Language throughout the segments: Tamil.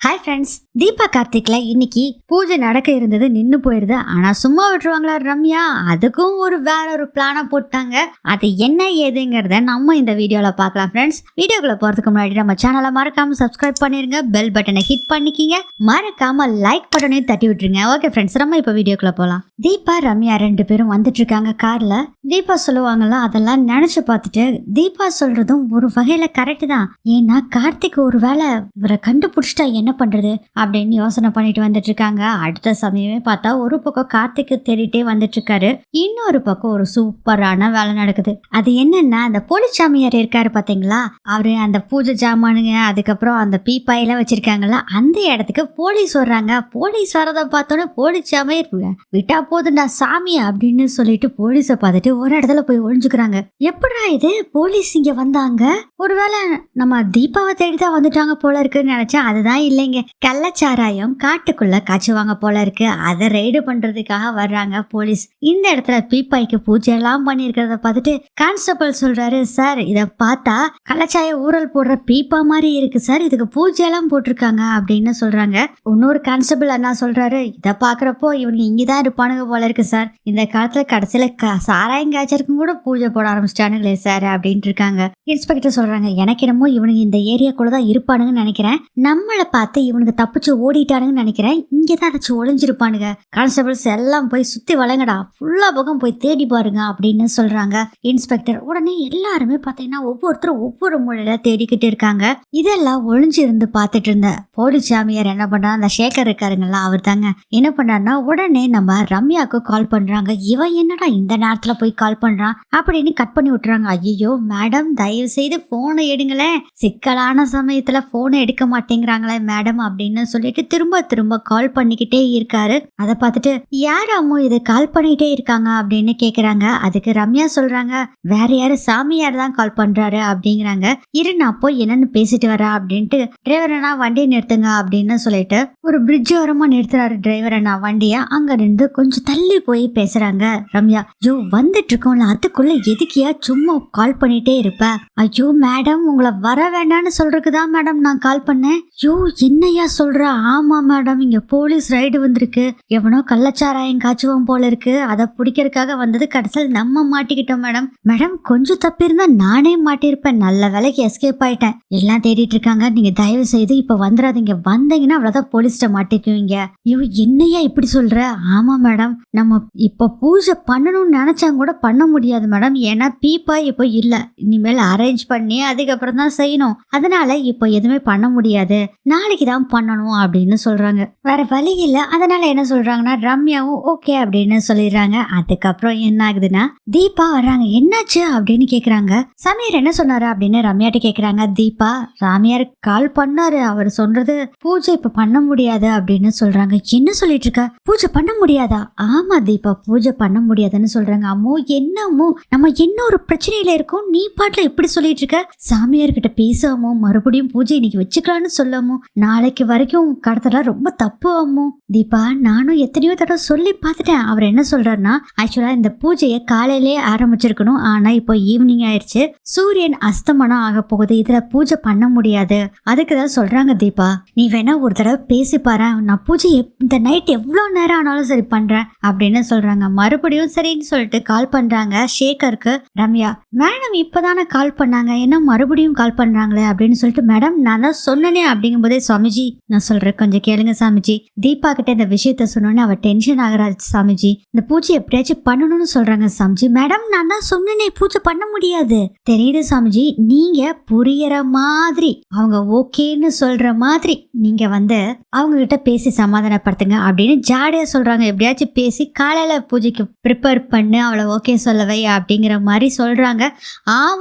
ஹாய் ஃப்ரெண்ட்ஸ், தீபா கார்த்திக்ல இன்னைக்கு பூஜை நடக்க இருந்தது நின்று போயிருது. ஆனா சும்மா விட்டுருவாங்களா ரம்யா? அதுக்கும் வேற ஒரு பிளானை போட்டாங்க. அது என்ன ஏதுங்கிறத நம்ம இந்த வீடியோல பார்க்கலாம் ஃப்ரெண்ட்ஸ். வீடியோக்குள்ள போறதுக்கு முன்னாடி நம்ம சேனலை மறக்காம சப்ஸ்கிரைப் பண்ணிருங்க, பெல் பட்டனை ஹிட் பண்ணிக்கிங்க, மறக்காம லைக் பட்டனையும் தட்டி விட்டுருங்க. ஓகே ஃப்ரெண்ட்ஸ், நம்ம இப்போ வீடியோக்குள்ள போகலாம். தீபா ரம்யா ரெண்டு பேரும் வந்துட்டு இருக்காங்க கார்ல. தீபா சொல்லுவாங்கல்ல, அதெல்லாம் நினைச்சு பார்த்துட்டு தீபா சொல்றதும் ஒரு வகையில கரெக்ட் தான். ஏன்னா கார்த்திக் ஒரு வேளை இவரை கண்டுபிடிச்சிட்டா என்ன பண்றது அப்படின்னு யோசனை பண்ணிட்டு வந்துட்டு இருக்காங்க. அடுத்த சமயமே பார்த்தா ஒரு பக்கம் கார்த்திக் தேடிட்டே வந்துட்டு இருக்காரு, இன்னொரு பக்கம் ஒரு சூப்பரான வேலை நடக்குது. அது என்னன்னா, அந்த போலிச்சாமியார் இருக்காரு பாத்தீங்களா, அவரு அந்த பூஜை ஜாமானுங்க, அதுக்கப்புறம் அந்த பீப்பாயெல்லாம் வச்சிருக்காங்கல்ல, அந்த இடத்துக்கு போலீஸ் வர்றாங்க. போலீஸ் வரதை பார்த்தோன்னே போலிச்சாமியார் விட்டா போதுண்டா சாமி அப்படின்னு சொல்லிட்டு போலீஸை பார்த்துட்டு ஒரு இடத்துல போய் ஒழிஞ்சுக்கிறாங்க. எப்படா இது போலீஸ் இங்க வந்தாங்க? ஒருவேளை நம்ம தீபாவை தேடிதான் வந்துட்டாங்க போல இருக்குன்னு நினைச்சா அதுதான் இல்லைங்க. கள்ளச்சாராயம் காட்டுக்குள்ள காய்ச்சுவாங்க போல இருக்கு. அதை ரெய்டு பண்றதுக்காக வர்றாங்க போலீஸ். இந்த இடத்துல பீப்பாய்க்கு பூஜை எல்லாம் பண்ணிருக்கிறத பார்த்துட்டு கான்ஸ்டபிள் சொல்றாரு, சார் இத பார்த்தா கள்ளச்சாய ஊரல் போடுற பீப்பா மாதிரி இருக்கு சார், இதுக்கு பூஜை எல்லாம் போட்டிருக்காங்க அப்படின்னு சொல்றாங்க. இன்னொரு கான்ஸ்டபிள் அண்ணா சொல்றாரு, இத பாக்குறப்போ இவங்க இங்கதான் இருப்பானுங்க போல இருக்கு சார், இந்த காலத்துல கடைசியில சாராயம் காய்ச்சருக்கும் கூட பூஜை போட ஆரம்பிச்சிட்டானுங்களே சார் அப்படின்ட்டு இருக்காங்க. இன்ஸ்பெக்டர் சொல்றாங்க, எனக்கு என்னமோ இவனுங்க இந்த ஏரியாக்குள்ளதான் இருப்பானுங்கன்னு நினைக்கிறேன், நம்மளை பார்த்து இவனுக்கு தப்பிச்சு ஓடிட்டானுங்கன்னு நினைக்கிறேன், இங்கதான் ஏதாச்சும் ஒளிஞ்சிருப்பானுங்க, கான்ஸ்டபிள்ஸ் எல்லாம் போய் சுத்தி வளைங்கடா, ஃபுல்லா பக்கம் போய் தேடி பாருங்க அப்படின்னு சொல்றாங்க இன்ஸ்பெக்டர். உடனே எல்லாருமே பாத்தீங்கன்னா ஒவ்வொருத்தரும் ஒவ்வொரு மூலையில தேடிக்கிட்டு இருக்காங்க. இதெல்லாம் ஒளிஞ்சு இருந்து பார்த்துட்டு இருந்த போலிச்சாமியார் என்ன பண்றா, அந்த சேகர் இருக்காருங்களா, அவர் தாங்க என்ன பண்ணாருன்னா, உடனே நம்ம ரம்யாவுக்கு கால் பண்றாங்க. இவன் என்னடா இந்த நேரத்துல போய் கால் பண்றான் அப்படின்னு கட் பண்ணி விட்டுறாங்க. ஐயோ மேடம், தயவு செய்து போனை எடுங்களேன், சிக்கலான சமயத்துல போனை எடுக்க மாட்டேங்கிறாங்களே மேடம் அப்படின்னு சொல்லிட்டு திரும்ப திரும்ப கால் பண்ணிக்கிட்டே இருக்காரு. அதை பார்த்துட்டு யார் அம்மோ இது கால் பண்ணிட்டே இருக்காங்க அப்படின்னு கேக்குறாங்க. அதுக்கு ரம்யா சொல்றாங்க, வேற யாரு சாமியார் தான் கால் பண்றாரு அப்படிங்கிறாங்க. இரு நான் போய் என்னன்னு பேசிட்டு வரேன் அப்படின்ட்டு டிரைவர் அண்ணா வண்டியை நிறுத்துங்க அப்படின்னு சொல்லிட்டு ஒரு பிரிட்ஜ் ஓரமா நிறுத்துறாரு டிரைவர் அண்ணா வண்டிய. அங்க நின்று கொஞ்சம் தள்ளி போய் பேசுறாங்க ரம்யா. ஐயோ வந்துட்டு இருக்கோம்ல, அதுக்குள்ள எதுக்கியா சும்மா கால் பண்ணிட்டே இருப்ப? ஐயோ மேடம், உங்களை வர வேண்டாம்னு சொல்றதுக்குதான் மேடம் நான் கால் பண்ணேன். ஐயோ என்னையா சொல்ற? ஆமா மேடம், இங்க போலீஸ் ரைடு வந்திருக்கு, எவனோ கள்ளச்சாராயம் காய்ச்சுவோம் போல இருக்கு, அதை பிடிக்கிறதுக்காக வந்தது, கடைசியில் நம்ம மாட்டிக்கிட்டோம் மேடம். மேடம் கொஞ்சம் தப்பு இருந்தா நானே மாட்டிருப்பேன், நல்ல வேலைக்கு எஸ்கேப் ஆயிட்டேன், எல்லாம் தேடிட்டு இருக்காங்க, நீங்க தயவு செய்து இப்ப வந்துடாதீங்க, வந்தீங்கன்னா அவ்வளவுதான் போலீஸ்ட மாட்டிக்குவீங்க. ஐயோ என்னையா இப்படி சொல்ற? ஆமா மேடம், நம்ம இப்ப பூஜை பண்ணணும்னு நினைச்சா கூட பண்ண முடியாது மேடம், ஏன்னா பீப்பா இப்போ இல்ல, இனிமேல் அரேஞ்ச் பண்ணி அதுக்கப்புறம் தான் செய்யணும், அதனால இப்போ எதுவுமே பண்ண முடியாது, நாளைக்கு தான் பண்ணணும் அப்படின்னு சொல்றாங்க. வேற வழி இல்ல, அதனால என்ன சொல்றாங்கன்னா ரம்யாவும் ஓகே அப்படின்னு சொல்லிடுறாங்க. அதுக்கப்புறம் என்ன ஆகுதுன்னா, தீபா வர்றாங்க. என்னாச்சு அப்படின்னு கேக்குறாங்க. சமீர் என்ன சொன்னாரு அப்படின்னு ரம்யாட்ட கேக்குறாங்க. தீபா சாமியார் கால் பண்ணாரு, அவர் சொல்றது பூஜை இப்ப பண்ண முடியாது அப்படின்னு சொல்றாங்க. என்ன சொல்லிட்டு இருக்க? பூஜை பண்ண முடியாதா? ஆமா தீபா, பூஜை பண்ண முடியாதுன்னு சொல்றாங்க. அம்மோ என்னமோ நம்ம என்ன ஒரு பிரச்சனையில இருக்கோம், நீ பாட்டுல இப்படி சொல்லிட்டு இருக்க, சாமியார் கிட்ட பேசாமோ மறுபடியும் பூஜை இன்னைக்கு வச்சுக்கலாம்னு சொல்லாமோ, நாளைக்கு வரைக்கும் கடத்தல ரொம்ப தப்பு அம்மோ. தீபா நானும் எத்தனையோ தடவை சொல்லி பார்த்துட்டேன். அவர் என்ன சொல்றாருன்னா, ஆக்சுவலா இந்த பூஜையை காலையிலே ஆரம்பிச்சிருக்கணும், ஆனா இப்போ ஈவினிங் ஆயிடுச்சு, சூரியன் அஸ்தமனம் ஆக போகுது, இதுல பூஜை பண்ண முடியாது, அதுக்குதான் சொல்றாங்க. தீபா நீ வேணா ஒரு தடவை பேசி பாரு, நான் பூஜை இந்த நைட் எவ்வளவு நேரம் ஆனாலும் சரி பண்றேன் அப்படின்னு சொல்றாங்க. மறுபடியும் சரின்னு சொல்லிட்டு கால் பண்றாங்க சேகருக்கு. ரம்யா மேடம் இப்பதானே கால் பண்ணாங்க, என்ன மறுபடியும் கால் பண்றாங்களே அப்படின்னு சொல்லிட்டு, மேடம் நான் தான் சொன்னனே அப்படிங்கும் போதே, சாமிஜி நான் சொல்றேன் கொஞ்சம் கேளுங்க சாமிஜி, தீபா கிட்ட இந்த விஷயத்த சொன்னோன்னு அவ டென்ஷன் ஆகுறாரு சாமிஜி, இந்த பூஜை எப்படியாச்சும் பண்ணணும்னு சொல்றாங்க சாமிஜி. மேடம் நான் தான் சொன்னனே பூஜை பண்ண முடியாது. தெரியுது சாமிஜி, நீங்க புரியற மாதிரி அவங்க ஓகேன்னு சொல்ற மாதிரி நீங்க வந்து அவங்க கிட்ட பேசி சமாதானப்படுத்துங்க அப்படின்னு ஜாடியா சொல்றாங்க. எப்படியாச்சும் பேசி காலையில பூஜைக்கு ப்ரிப்பேர் பண்ணு, அவளை ஓகே சொல்லவை அப்படிங்கிற மாதிரி சொல்றாங்க.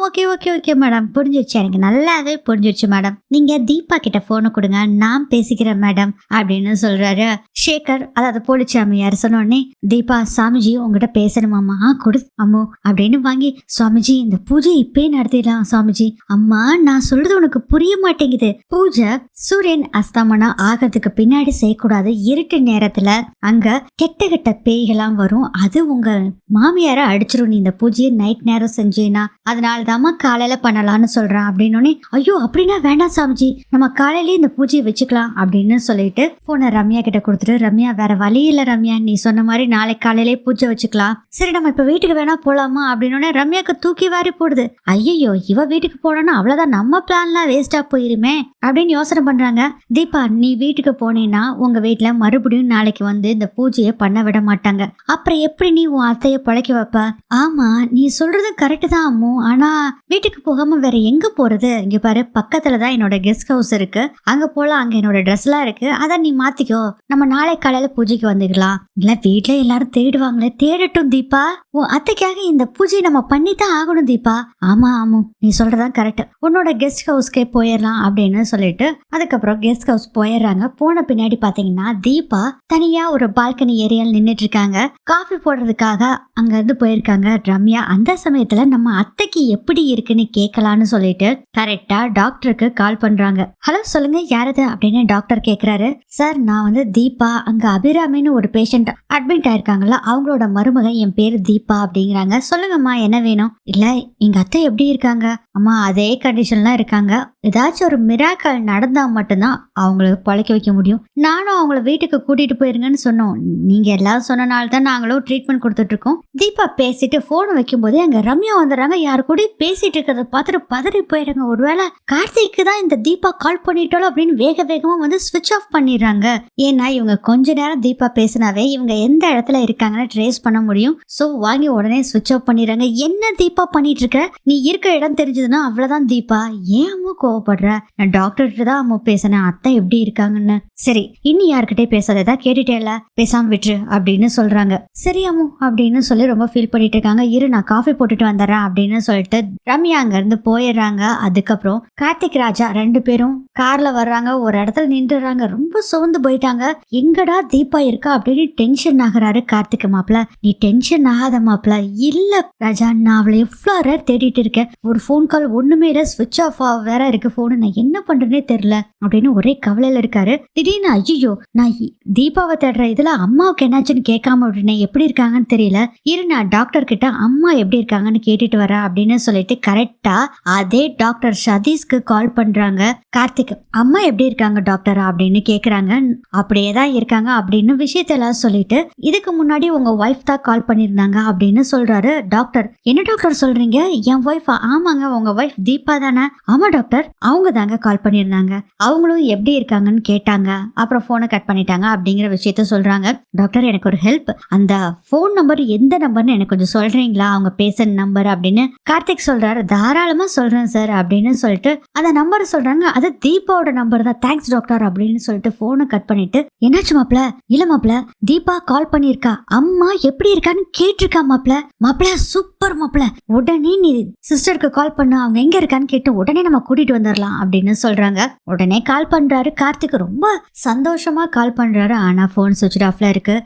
ஓகே ஓகே ஓகே மேடம், புரிஞ்சிருச்சு, எனக்கு நல்லாவே புரிஞ்சிருச்சு மேடம், நீங்க தீபா கிட்ட போனை கொடுங்க, நான் பேசிக்கிறேன் மேடம் அப்படின்னு சொல்றாரு சேகர். அதாவது போலிச்சாமியார் சொன்னோடனே, தீபா சாமிஜி உங்ககிட்ட பேசணுமாமா? கொடு அம்மோ அப்படின்னு வாங்கி, சுவாமிஜி இந்த பூஜை இப்பே நடத்திடலாம் சுவாமிஜி. அம்மா நான் சொல்றது உனக்கு புரிய மாட்டேங்குது, பூஜை சூரியன் அஸ்தமனம் ஆகிறதுக்கு பின்னாடி செய்யக்கூடாது, இருட்டு நேரத்துல அங்க கெட்ட கெட்ட பேய்களாம் வரும். அது உங்க மாமியார அடிச்சிரும் நீ இந்த பூஜையை நைட் நேரம் செஞ்சேனா, அதனாலதாம்மா காலையில பண்ணலாம்னு சொல்றேன் அப்படின்னு. ஐயோ அப்படின்னா வேண்டாம் சாமிஜி, நம்ம காலையிலேயே இந்த பூஜையை வச்சுக்கலாம் அப்படின்னு சொல்லிட்டு போனை ரம்யா கிட்ட கொடுத்துட்டு, ரம்யா வேற வழி இல்ல ரம்யா, நீ சொன்ன மாதிரி நாளைக்கு காலையிலேயே பூஜை வச்சுக்கலாம், சரி நம்ம இப்ப வீட்டுக்கு வேணா போலாமா அப்படின்னு ரம்யாக்கு தூக்கி வாரி போடுது. ஐயோ இவ வீட்டுக்கு போனோம்னா அவ்வளவுதான், நம்ம பிளான்லாம் வேஸ்டா போயிருமே அப்படின்னு யோசனை பண்றாங்க. தீபா நீ வீட்டுக்கு போனேன்னா உங்க வீட்டுல மறுபடியும் நாளைக்கு வந்து இந்த பூஜையை பண்ண விட மாட்டாங்க, அப்புறம் எப்படி நீ உன் அத்தைய பழைக்க வைப்ப? ஆமா நீ சொல்றது கரெக்ட் தான் அம்மு, ஆனா வீட்டுக்கு போகாம வேற எங்க போறது? இங்க பாரு பக்கத்துலதான் என்னோட கெஸ்ட் ஹவுஸ் இருக்கு, அங்க போலாம், அங்க என்னோட ட்ரெஸ் எல்லாம் இருக்கு, அதான் நீ மாத்திக்கோ, நம்ம நாளை காலையில பூஜைக்கு வந்துக்கலாம். இல்ல வீட்டுல எல்லாரும் தேடுவாங்களே, தேடட்டும் தீபா, உன் அத்தைக்காக இந்த பூஜையை நம்ம பண்ணித்தான் ஆகணும் தீபா. ஆமா ஆமா நீ சொல்றதான் கரெக்ட், உன்னோட கெஸ்ட் ஹவுஸ்க்கே போயிடலாம் அப்படின்னு சொல்லிட்டு அதுக்கப்புறம் கெஸ்ட் ஹவுஸ் போயிடுறாங்க. போன பின்னாடி பாத்தீங்கன்னா தீபா தனியா ஒரு பால்கனி ஏரியால நின்னுட்டு இருக்காங்க, காஃபி போடுறதுக்காக அங்க இருந்து போயிருக்காங்க ரம்யா. அந்த சமயத்துல நம்ம அத்தைக்கு எப்படி இருக்குன்னு கேட்கலான்னு சொல்லிட்டு கரெக்டா டாக்டருக்கு கால் பண்றாங்க. ஹலோ சொல்லுங்க யாரது அப்படின்னு டாக்டர் கேக்குறாரு. சார் நான் வந்து தீபா, அங்க அபிராமின்னு ஒரு பேஷண்ட் அட்மிட் ஆயிருக்காங்கல்ல, அவங்களோட மருமக, என் பேரு தீபா அப்படிங்கிறாங்க. சொல்லுங்கம்மா என்ன வேணும்? இல்ல எங்க அத்தை எப்படி இருக்காங்க? அம்மா அதே கண்டிஷன்லாம் இருக்காங்க, ஏதாச்சும் ஒரு மிராக்கல் நடந்தா மட்டும்தான் அவங்களுக்கு பழைக்க வைக்க முடியும், நானும் அவங்கள வீட்டுக்கு கூட்டிட்டு போயிருங்கன்னு சொன்னோம், நீங்க எல்லாரும் சொன்னனால தான் நாங்களும் ட்ரீட்மெண்ட் கொடுத்துட்டு இருக்கோம். தீபா பேசிட்டு போன் வைக்கும் போதே அங்க ரம்யா வந்துடுறாங்க. யாரு கூட பேசிட்டு இருக்கிறத பார்த்துட்டு பதறி போயிடுறாங்க, ஒருவேளை கார்த்திக்கு தான் இந்த தீபா கால் பண்ணிட்டாலும் அப்படின்னு வேக வேகமா வந்து ஸ்விட்ச் ஆஃப் பண்ணிடுறாங்க. ஏன்னா இவங்க கொஞ்ச நேரம் தீபா பேசினாவே இவங்க எந்த இடத்துல இருக்காங்கன்னு ட்ரேஸ் பண்ண முடியும். சோ வாங்கி உடனே ஸ்விட்ச் ஆஃப் பண்ணிடுறாங்க. என்ன தீபா பண்ணிட்டு இருக்க, நீ இருக்கிற இடம் தெரிஞ்சதுன்னா அவ்வளவுதான் தீபா, ஏன் அம்மா கோவப்படுற, நான் டாக்டர்கிட்ட தான் அம்மா பேசினேன் அத்தை எப்படி இருக்காங்கன்னு. சரி இனி யாருக்கிட்டே பேசாததா, கேட்டுட்டேல பேசாம விட்டுரு அப்படின்னு சொல்றாங்க. சரி அம்மு அப்படின்னு சொல்லி ரொம்ப ஃபீல் பண்ணிட்டு இருக்காங்க. இரு நான் காஃபி போட்டுட்டு வந்துடுறேன் அப்படின்னு சொல்லிட்டு ரம்யா அங்க இருந்து போயிடுறாங்க. அதுக்கப்புறம் கார்த்திக் ராஜா ரெண்டு பேரும் கார்ல வர்றாங்க, ஒரு இடத்துல நின்றுறாங்க, ரொம்ப சோர்ந்து போயிட்டாங்க. எங்கடா தீபா இருக்கா அப்படின்னு டென்ஷன் ஆகுறாரு கார்த்திக். மாப்பிள்ள நீ டென்ஷன் ஆகாத மாப்பிள்ள. இல்ல ராஜா நான் அவளை எவ்வளவு தேடிட்டு இருக்கேன், ஒரு போன் கால் ஒண்ணுமே இல்ல, ஸ்விட்ச் ஆஃப் வேற இருக்கு போனு, நான் என்ன பண்றேனே தெரியல அப்படின்னு ஒரே கவலையில இருக்காரு. திடீர்னு ஐயோ நான் தீபாவை தேடுற இதுல அம்மாவுக்கு என்னாச்சுன்னு கேட்காம விட்டுனேன், எப்படி இருக்காங்கன்னு தெரியல, இரு நான் டாக்டர் கிட்ட அம்மா எப்படி இருக்காங்கன்னு கேட்டுட்டு வரேன் அப்படின்னு சொல்லிட்டு கரெக்டா அதே டாக்டர் சதீஷ்க்கு கால் பண்றாங்க கார்த்திக். அம்மா எப்படி இருக்காங்க டாக்டர் அப்படின்னு கேக்குறாங்க. அப்படியேதான் இருக்காங்க அப்படின்னு விஷயத்தெல்லாம் சொல்லிட்டு, இதுக்கு முன்னாடி உங்க ஒய்ஃப் தான் கால் பண்ணிருந்தாங்க அப்படின்னு சொல்றாரு டாக்டர். என்ன டாக்டர் சொல்றீங்க, என் ஒய்ஃப்? ஆமாங்க உங்க ஒய்ஃப் தீபா தானே? ஆமா டாக்டர் அவங்க தாங்க கால் பண்ணிருந்தாங்க, அவங்களும் எப்படி இருக்காங்கன்னு கேட்டாங்க, அப்புறம் போனை கட் பண்ணிட்டாங்க அப்படிங்கிற விஷயத்த சொல்றாங்க. டாக்டர் எனக்கு ஒரு ஹெல்ப், அந்த போன் நம்பர் எந்த நம்பர்னு எனக்கு கொஞ்சம் சொல்றீங்களா, அவங்க பேசுற நம்பர் அப்படின்னு கார்த்திக் சொல்றாரு. தாராளமா சொல்றேன் சார் அப்படின்னு சொல்லிட்டு அந்த நம்பர் சொல்றாங்க. அது தீபாவோட நம்பர் தான், தேங்க்ஸ் டாக்டர் அப்படின்னு சொல்லிட்டு போனை கட் பண்ணிட்டு, என்னாச்சு மாப்ள? இல்ல மாப்ள தீபா கால் பண்ணிருக்கா, அம்மா எப்படி இருக்கான்னு கேட்டிருக்கா மாப்ள. மாப்ள சூப்பர் மாப்ள, உடனே நீ சிஸ்டருக்கு கால் பண்ண, அவங்க எங்க இருக்கான்னு கேட்டு உடனே நம்ம கூட்டிட்டு வந்துடலாம் அப்படின்னு சொல்றாங்க. உடனே கால் பண்றாரு கார்த்திக், ரொம்ப சந்தோஷமா கால் பண்றாரு. ஆனா போன் சுவிட்ச் ஆஃப்ல இருக்கு.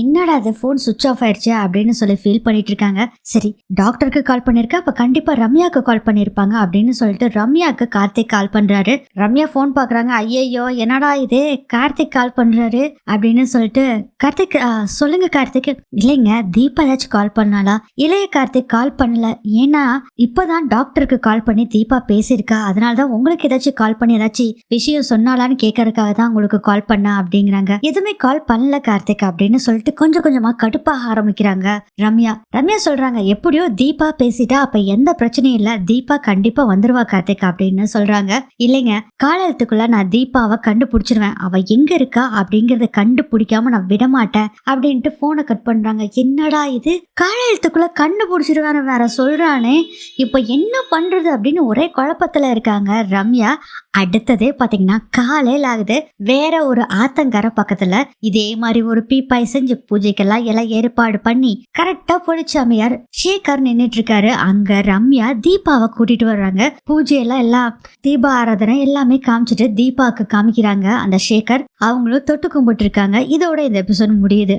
என்னடா அது போன் சுவிட்ச் ஆஃப் ஆயிடுச்சு அப்படின்னு சொல்லி ஃபீல் பண்ணிட்டு இருக்காங்க. சரி டாக்டருக்கு கால் பண்ணிருக்கா, அப்ப கண்டிப்பா ரம்யாக்கு கால் பண்ணிருப்பாங்க அப்படின்னு சொல்லிட்டு ரம்யாக்கு கார்த்திக் கால் பண்றாரு. ரம்யா போன் பாக்குறாங்க. ஐயோ என்னடா இது கார்த்திக் கால் பண்றாரு அப்படின்னு சொல்லிட்டு, கார்த்திக் சொல்லுங்க கார்த்திக். இல்லைங்க தீபா ஏதாச்சும் கால் பண்ணாலா? இளைய கார்த்திக் கால் பண்ணல, ஏன்னா இப்பதான் டாக்டருக்கு கால் பண்ணி தீபா பேசியிருக்கா, அதனாலதான் உங்களுக்கு ஏதாச்சும் கால் பண்ணி ஏதாச்சும் விஷயம் சொன்னாலான்னு கேட்கறதுக்காக தான் உங்களுக்கு கால் பண்ணா அப்படிங்கிறாங்க. எதுவுமே கால் பண்ணல கார்த்திக் அப்படின்னு சொல்லிட்டு கொஞ்சம் கொஞ்சமா கடுப்பாக ஆரம்பிக்கிறாங்க ரம்யா. ரம்யா சொல்றாங்க எப்படியோ தீபா பேசிட்டா, அப்ப எந்த பிரச்சனையும் இல்ல, தீபா கண்டிப்பா வந்துருவா கார்த்திக் அப்படின்னு சொல்றாங்க. இல்லைங்க காலத்துக்குள்ள நான் தீபாவை கண்டுபிடிச்சிருவேன், அவ எங்க இருக்கா அப்படிங்கறத கண்டுபிடிக்காம நான் விட மாட்டேன் அப்படின்ட்டு போனை கட் பண்றாங்க. என்னடா இது காலத்துக்குள்ள கண்டுபிடிச்சிருவான்னு வேற சொல்றானே, இப்ப என்ன பண்றது அப்படின்னு ஒரே குழப்பத்துல இருக்காங்க ரம்யா. அடுத்ததே பாத்தீங்கன்னா காலையில ஆகுது. வேற ஒரு ஆத்தங்கரை பக்கத்துல இதே மாதிரி ஒரு பீப்பாய் செஞ்சு பூஜைக்கெல்லாம் எல்லாம் ஏற்பாடு பண்ணி கரெக்டா பொலிச்சாமியார் சேகர் நின்னுட்டு இருக்காரு. அங்க ரம்யா தீபாவை கூட்டிட்டு வர்றாங்க. பூஜையெல்லாம் எல்லாம் தீபா ஆராதனை எல்லாமே காமிச்சிட்டு தீபாவுக்கு காமிக்கிறாங்க அந்த சேகர். அவங்களும் தொட்டு கும்பிட்டு இருக்காங்க. இதோட இந்த எபிசோட் முடியுது.